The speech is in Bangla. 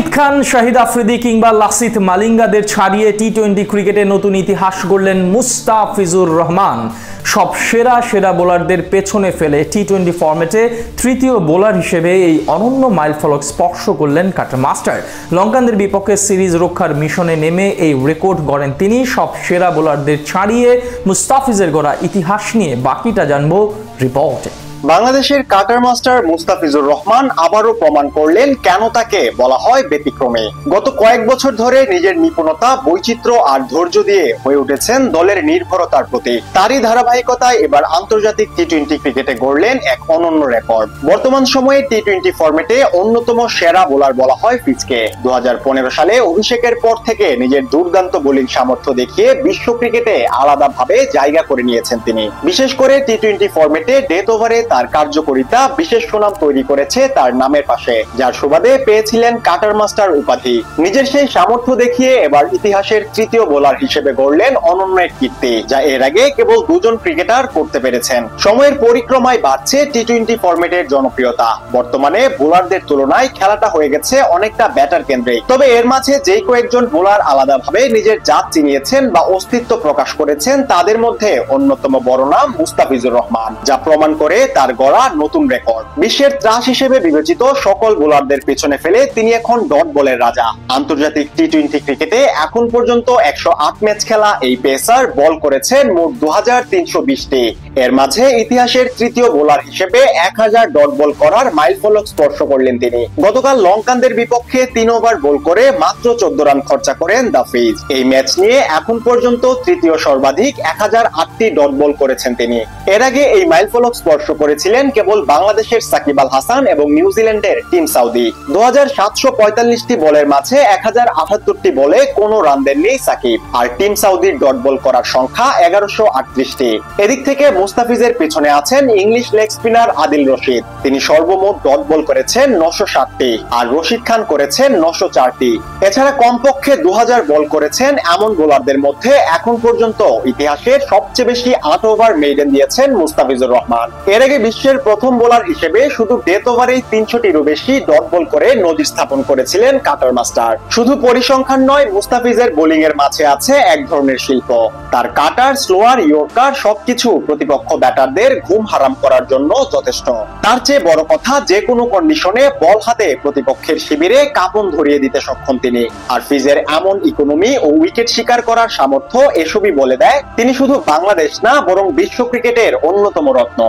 খান, শাহিদ আফ্রিদি কিংবা লাসিথ মালিঙ্গাদের ছাড়িয়ে টি-20 ক্রিকেটে নতুন ইতিহাস গড়লেন মুস্তাফিজুর রহমান। সব সেরা সেরা বোলারদের পেছনে ফেলে টি-20 ফরম্যাটে তৃতীয় বোলার হিসেবে এই অনন্য মাইলফলক স্পর্শ করলেন কাটার মাস্টার। লঙ্কানদের বিপক্ষে সিরিজ রক্ষার মিশনে নেমে এই রেকর্ড গড়েন তিনি। সব সেরা বোলারদের ছাড়িয়ে মুস্তাফিজের গড়া ইতিহাস নিয়ে বাকিটা জানবো রিপোর্টে। বাংলাদেশের কাটার মাস্টার মুস্তাফিজুর রহমান আবারও প্রমাণ করলেন কেন তাকে বলা হয় ব্যতিক্রমী। গত কয়েক বছর ধরে নিজের নিপুণতা, বৈচিত্র্য আর ধৈর্য দিয়ে হয়ে উঠেছেন দলের নির্ভরতার প্রতীক। তারই ধারাবাহিকতায় এবার আন্তর্জাতিক টি-20 ক্রিকেটে গড়লেন এক অনন্য রেকর্ড। বর্তমান সময়ে টি-20 ফরম্যাটে অন্যতম সেরা বোলার বলা হয় ফিজকে। 2015 সালে অভিষেকের পর থেকে নিজের দুর্দান্ত বোলিং সামর্থ্য দেখিয়ে বিশ্ব ক্রিকেটে আলাদাভাবে জায়গা করে নিয়েছেন তিনি। বিশেষ করে টি-20 ফরম্যাটে ডেথ ওভারে তার কার্যকারিতা বিশেষ সুনাম তৈরি করেছে তার নামের পাশে, যার সুবাদে পেয়েছিলেন কাটার মাস্টার উপাধি। নিজের সেই সামর্থ্য দেখিয়ে এবার ইতিহাসের তৃতীয় বোলার হিসেবে গড়লেন অনন্য এক কীর্তি, যা এর আগে কেবল দুজন ক্রিকেটার করতে পেরেছেন। সময়ের পরিক্রমায় বাড়ছে টি-20 ফরম্যাটের জনপ্রিয়তা। বর্তমানে বোলারদের তুলনায় খেলাটা হয়ে গেছে অনেকটা ব্যাটার কেন্দ্রিক। তবে এর মাঝে যেই কয়েকজন বোলার আলাদাভাবে নিজের জাত চিনিয়েছেন বা অস্তিত্ব প্রকাশ করেছেন, তাদের মধ্যে অন্যতম বড় নাম মুস্তাফিজুর রহমান, যা প্রমাণ করে তার গড়া নতুন রেকর্ড। বিশ্বের ত্রাস হিসেবে বিবেচিত সকল বোলারদের পেছনে ফেলে তিনি এখন ডট বলের রাজা। আন্তর্জাতিক টি-20 ক্রিকেটে এখন পর্যন্ত 108 ম্যাচ খেলা এই পেসার বল করেছেন মোট 2320টি। এর মাঝে ইতিহাসের তৃতীয় বোলার হিসেবে 1000 ডট বল করার মাইলফলক স্পর্শ করলেন তিনি। গতকাল লঙ্কানদের বিপক্ষে 3 ওভার বল করে মাত্র 14 রান খরচা করেন দ্য ফিজ। এই ম্যাচ নিয়ে এখন পর্যন্ত তৃতীয় সর্বাধিক 1008টি ডট বল করেছেন তিনি। এর আগে এই মাইলফলক স্পর্শ করেছিলেন কেবল বাংলাদেশের সাকিব আল হাসান এবং নিউজিল্যান্ডের টিম সাউদি। 2745টি বলের মাঝে 1078টি বলে কোনো রান দেননি সাকিব, আর টিম সাউদির ডট বল করার সংখ্যা 1138টি। এদিক থেকে মুস্তাফিজের পেছনে আছেন English leg spinner Adil Rashid. তিনি সর্বমোট ডট বল করেছেন 960টি, আর রশিদ খান করেছেন 904টি। এছাড়া কমপক্ষে 2000 বল করেছেন এমন বোলারদের মধ্যে এখন পর্যন্ত ইতিহাসের সবচেয়ে বেশি 8 ওভার মেইডেন দিয়েছেন মুস্তাফিজুর রহমান। এর আগে বিশ্বের প্রথম বোলার হিসেবে শুধু ডেথ ওভারেই 300টিরও বেশি ডট বল করে নজির স্থাপন করেছিলেন কাটার মাস্টার। শুধু পরিসংখ্যান নয়, মুস্তাফিজের বোলিং এর মাঝে আছে এক ধরনের শিল্প। তার কাটার, স্লোয়ার, ইয়র্কার সবকিছু প্রতিপক্ষ ব্যাটারদের ঘুম হারাম করার জন্য যথেষ্ট। তার চেয়ে বড় কথা, যে কোনো কন্ডিশনে বল হাতে প্রতিপক্ষের শিবিরে কাঁপন ধরিয়ে দিতে সক্ষম তিনি। আর ফিজের এমন ইকোনমি ও উইকেট শিকার করার সামর্থ্য এসবই বলে দেয় তিনি শুধু বাংলাদেশ না, বরং বিশ্ব ক্রিকেটের অন্যতম রত্ন।